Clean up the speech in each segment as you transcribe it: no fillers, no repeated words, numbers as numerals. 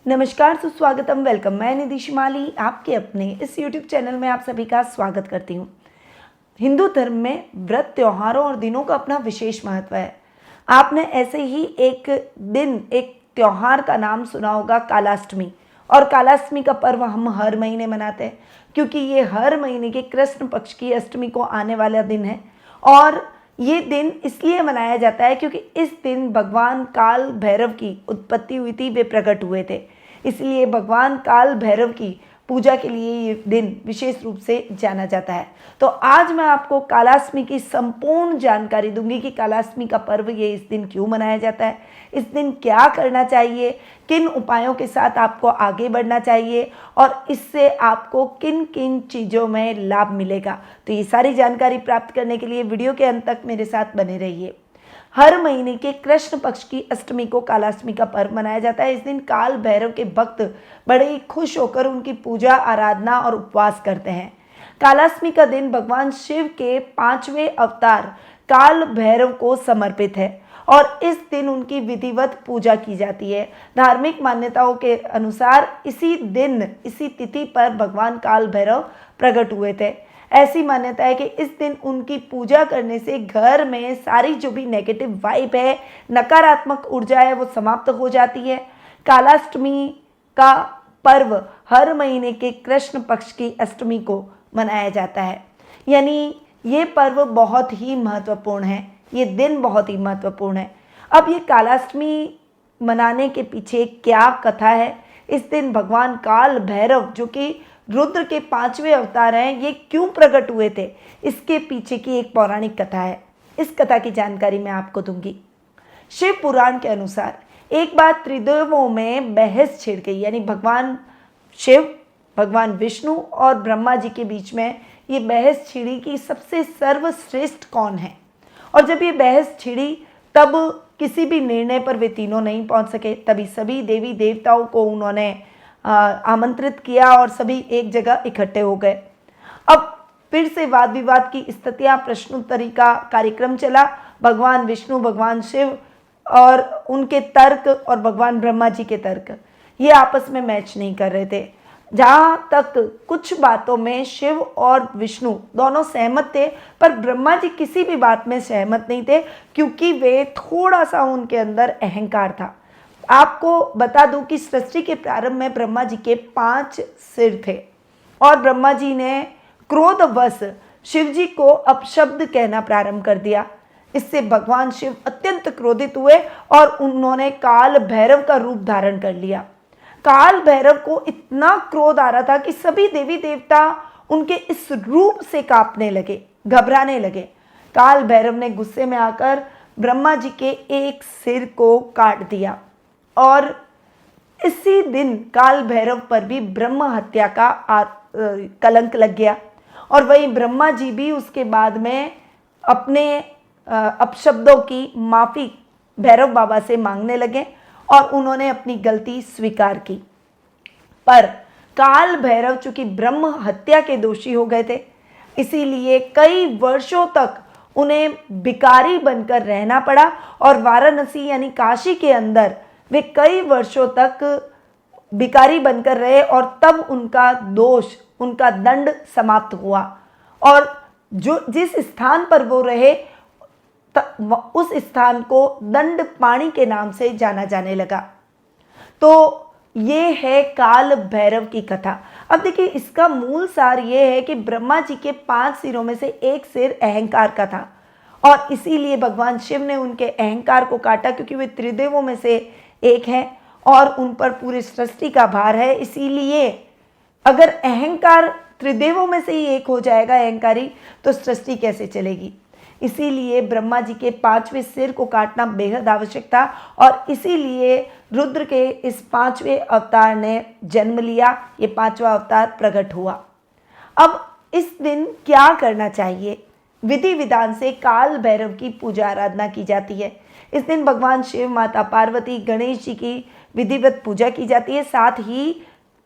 नमस्कार, सुस्वागतम, वेलकम। मैं निधि शिमाली आपके अपने इस YouTube चैनल में आप सभी का स्वागत करती हूँ। हिंदू धर्म में व्रत, त्योहारों और दिनों का अपना विशेष महत्व है। आपने ऐसे ही एक दिन, एक त्योहार का नाम सुना होगा, कालाष्टमी। और कालाष्टमी का पर्व हम हर महीने मनाते हैं क्योंकि ये हर महीने के कृष्ण पक्ष की अष्टमी को आने वाला दिन है। और ये दिन इसलिए मनाया जाता है क्योंकि इस दिन भगवान काल भैरव की उत्पत्ति हुई थी, वे प्रकट हुए थे। इसलिए भगवान काल भैरव की पूजा के लिए ये दिन विशेष रूप से जाना जाता है। तो आज मैं आपको कालाष्टमी की संपूर्ण जानकारी दूंगी कि कालाष्टमी का पर्व ये इस दिन क्यों मनाया जाता है, इस दिन क्या करना चाहिए, किन उपायों के साथ आपको आगे बढ़ना चाहिए और इससे आपको किन किन चीज़ों में लाभ मिलेगा। तो ये सारी जानकारी प्राप्त करने के लिए वीडियो के अंत तक मेरे साथ बने रहिए। हर महीने के कृष्ण पक्ष की अष्टमी को कालाष्टमी का पर्व मनाया जाता है। इस दिन काल भैरव के भक्त बड़े ही खुश होकर उनकी पूजा, आराधना और उपवास करते हैं। कालाष्टमी का दिन भगवान शिव के 5वें अवतार काल भैरव को समर्पित है और इस दिन उनकी विधिवत पूजा की जाती है। धार्मिक मान्यताओं के अनुसार इसी दिन, इसी तिथि पर भगवान काल भैरव प्रकट हुए थे। ऐसी मान्यता है कि इस दिन उनकी पूजा करने से घर में सारी जो भी नेगेटिव वाइब है, नकारात्मक ऊर्जा है, वो समाप्त हो जाती है। कालाष्टमी का पर्व हर महीने के कृष्ण पक्ष की अष्टमी को मनाया जाता है, यानी ये पर्व बहुत ही महत्वपूर्ण है, ये दिन बहुत ही महत्वपूर्ण है। अब ये कालाष्टमी मनाने के पीछे क्या कथा है, इस दिन भगवान काल भैरव जो कि रुद्र के 5वें अवतार हैं, ये क्यों प्रकट हुए थे, इसके पीछे की एक पौराणिक कथा है। इस कथा की जानकारी मैं आपको दूंगी। शिव पुराण के अनुसार एक बार त्रिदेवों में बहस छिड़ गई, यानी भगवान शिव, भगवान विष्णु और ब्रह्मा जी के बीच में ये बहस छिड़ी कि सबसे सर्वश्रेष्ठ कौन है। और जब ये बहस छिड़ी तब किसी भी निर्णय पर वे तीनों नहीं पहुंच सके। तभी सभी देवी देवताओं को उन्होंने आमंत्रित किया और सभी एक जगह इकट्ठे हो गए। अब फिर से वाद विवाद की स्थितियां, प्रश्नोत्तरी का कार्यक्रम चला। भगवान विष्णु, भगवान शिव और उनके तर्क और भगवान ब्रह्मा जी के तर्क, ये आपस में मैच नहीं कर रहे थे। जहाँ तक कुछ बातों में शिव और विष्णु दोनों सहमत थे, पर ब्रह्मा जी किसी भी बात में सहमत नहीं थे क्योंकि वे थोड़ा सा उनके अंदर अहंकार था। आपको बता दूं कि सृष्टि के प्रारंभ में ब्रह्मा जी के 5 सिर थे और ब्रह्मा जी ने क्रोधवश शिव जी को अपशब्द कहना प्रारंभ कर दिया। इससे भगवान शिव अत्यंत क्रोधित हुए और उन्होंने काल भैरव का रूप धारण कर लिया। काल भैरव को इतना क्रोध आ रहा था कि सभी देवी देवता उनके इस रूप से कांपने लगे, घबराने लगे। काल भैरव ने गुस्से में आकर ब्रह्मा जी के एक सिर को काट दिया और इसी दिन काल भैरव पर भी ब्रह्म हत्या का कलंक लग गया। और वहीं ब्रह्मा जी भी उसके बाद में अपने अपशब्दों की माफ़ी भैरव बाबा से मांगने लगे और उन्होंने अपनी गलती स्वीकार की। पर काल भैरव चूंकि ब्रह्म हत्या के दोषी हो गए थे, इसीलिए कई वर्षों तक उन्हें भिखारी बनकर रहना पड़ा और वाराणसी यानी काशी के अंदर वे कई वर्षों तक भिखारी बनकर रहे और तब उनका दोष, उनका दंड समाप्त हुआ। और जो जिस स्थान पर वो रहे उस स्थान को दंड पाणी के नाम से जाना जाने लगा। तो ये है काल भैरव की कथा। अब देखिए, इसका मूल सार ये है कि ब्रह्मा जी के 5 सिरों में से एक सिर अहंकार का था और इसीलिए भगवान शिव ने उनके अहंकार को काटा क्योंकि वे त्रिदेवों में से एक है और उन पर पूरी सृष्टि का भार है। इसीलिए अगर अहंकार त्रिदेवों में से ही एक हो जाएगा अहंकारी, तो सृष्टि कैसे चलेगी। इसीलिए ब्रह्मा जी के 5वें सिर को काटना बेहद आवश्यक था और इसीलिए रुद्र के इस 5वें अवतार ने जन्म लिया, ये 5वां अवतार प्रकट हुआ। अब इस दिन क्या करना चाहिए? विधि विधान से काल भैरव की पूजा आराधना की जाती है। इस दिन भगवान शिव, माता पार्वती, गणेश जी की विधिवत पूजा की जाती है। साथ ही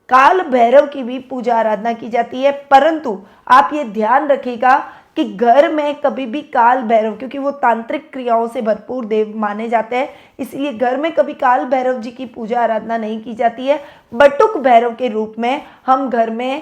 काल भैरव की भी पूजा आराधना की जाती है। परंतु आप ये ध्यान रखिएगा कि घर में कभी भी काल भैरव, क्योंकि वो तांत्रिक क्रियाओं से भरपूर देव माने जाते हैं, इसलिए घर में कभी काल भैरव जी की पूजा आराधना नहीं की जाती है। बटुक भैरव के रूप में हम घर में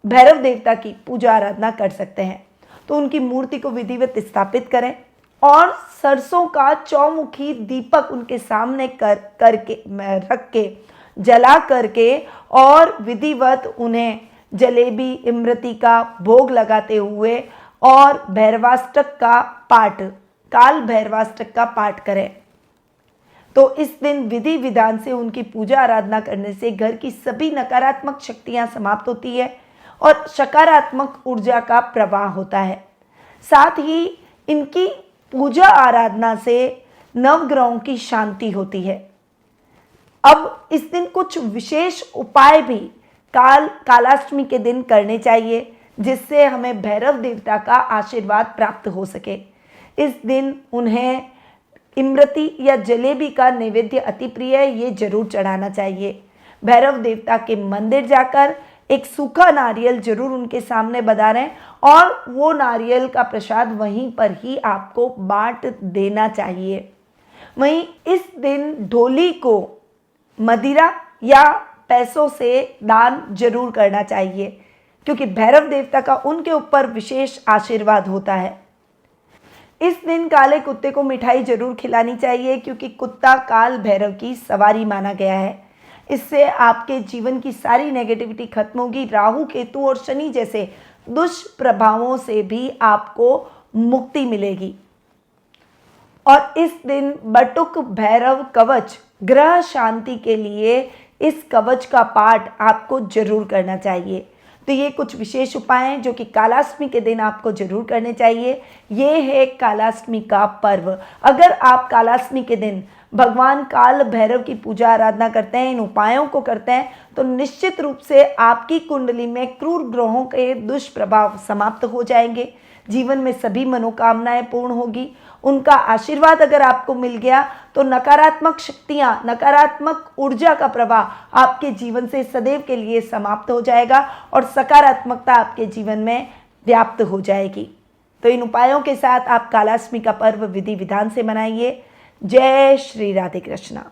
भैरव देवता की पूजा आराधना कर सकते हैं। तो उनकी मूर्ति को विधिवत स्थापित करें और सरसों का चौमुखी दीपक उनके सामने रख के जला करके और विधिवत उन्हें जलेबी इमरती का भोग लगाते हुए और भैरवाष्टक का पाठ, काल भैरवाष्टक का पाठ करें। तो इस दिन विधि विधान से उनकी पूजा आराधना करने से घर की सभी नकारात्मक शक्तियां समाप्त होती है और सकारात्मक ऊर्जा का प्रवाह होता है। साथ ही इनकी पूजा आराधना से नवग्रहों की शांति होती है। अब इस दिन कुछ विशेष उपाय भी कालाष्टमी के दिन करने चाहिए, जिससे हमें भैरव देवता का आशीर्वाद प्राप्त हो सके। इस दिन उन्हें इमरती या जलेबी का नैवेद्य अति प्रिय है, ये जरूर चढ़ाना चाहिए। भैरव देवता के मंदिर जाकर एक सूखा नारियल जरूर उनके सामने बधारें और वो नारियल का प्रसाद वहीं पर ही आपको बांट देना चाहिए। वहीं इस दिन ढोली को मदिरा या पैसों से दान जरूर करना चाहिए, क्योंकि भैरव देवता का उनके ऊपर विशेष आशीर्वाद होता है। इस दिन काले कुत्ते को मिठाई जरूर खिलानी चाहिए, क्योंकि कुत्ता काल भैरव की सवारी माना गया है। इससे आपके जीवन की सारी नेगेटिविटी खत्म होगी। राहु केतु और शनि जैसे दुष्प्रभावों से भी आपको मुक्ति मिलेगी। और इस दिन बटुक भैरव कवच ग्रह शांति के लिए इस कवच का पाठ आपको जरूर करना चाहिए। तो ये कुछ विशेष उपाय हैं जो कि कालाष्टमी के दिन आपको जरूर करने चाहिए। ये है कालाष्टमी का पर्व। अगर आप कालाष्टमी के दिन भगवान काल भैरव की पूजा आराधना करते हैं, इन उपायों को करते हैं, तो निश्चित रूप से आपकी कुंडली में क्रूर ग्रहों के दुष्प्रभाव समाप्त हो जाएंगे। जीवन में सभी मनोकामनाएं पूर्ण होगी। उनका आशीर्वाद अगर आपको मिल गया तो नकारात्मक शक्तियां, नकारात्मक ऊर्जा का प्रवाह आपके जीवन से सदैव के लिए समाप्त हो जाएगा और सकारात्मकता आपके जीवन में व्याप्त हो जाएगी। तो इन उपायों के साथ आप कालाष्टमी का पर्व विधि विधान से मनाइए। जय श्री राधे कृष्णा।